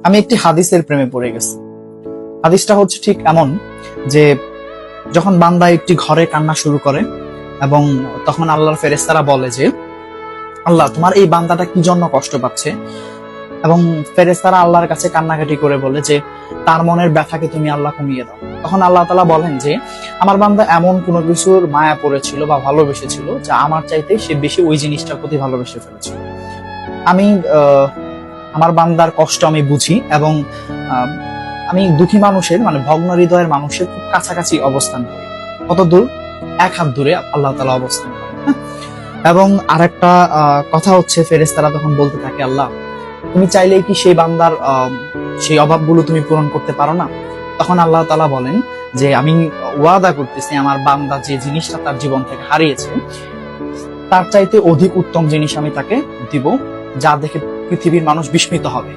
আমি একটি হাদিসের প্রেমে পড়ে গেছি। হাদিসটা হচ্ছে ঠিক এমন যে যখন বান্দা একটি ঘরে কান্না শুরু করে এবং তখন আল্লাহর ফেরেশতারা বলে যে আল্লাহ তোমার এই বান্দাটা কি জন্য কষ্ট পাচ্ছে, এবং ফেরেশতারা আল্লাহর কাছে কান্নাকাটি করে বলে যে তার মনের ব্যথাকে তুমি আল্লাহ কমিয়ে দাও। তখন আল্লাহ তাআলা বলেন যে আমার বান্দা এমন কোনো কিছুর মায়া পড়েছিল বা ভালোবেসেছিল যা আমার চাইতে সে বেশি ওই জিনিসটার প্রতি ভালোবেসে ফেলেছিল। আমি আমার বান্দার কষ্ট আমি বুঝি এবং আমি দুঃখী মানুষের মানে ভগ্ন হৃদয়ের মানুষের খুব কাছাকাছি অবস্থান করি। কত দূর? এক হাত দূরে আল্লাহ তাআলা অবস্থান করেন। হ্যাঁ? এবং আরেকটা কথা হচ্ছে ফেরেশতারা তখন বলতে থাকে আল্লাহ তুমি চাইলেই কি সেই বান্দার সেই অভাবগুলো তুমি পূরণ করতে পারো না? তখন আল্লাহ তাআলা বলেন যে আমি ওয়াদা করতেছি আমার বান্দা যে জিনিসটা তার জীবন থেকে হারিয়েছে তার চাইতে অধিক উত্তম জিনিস আমি তাকে দিব, যা দেখে পৃথিবীর মানুষ বিস্মিত হবে।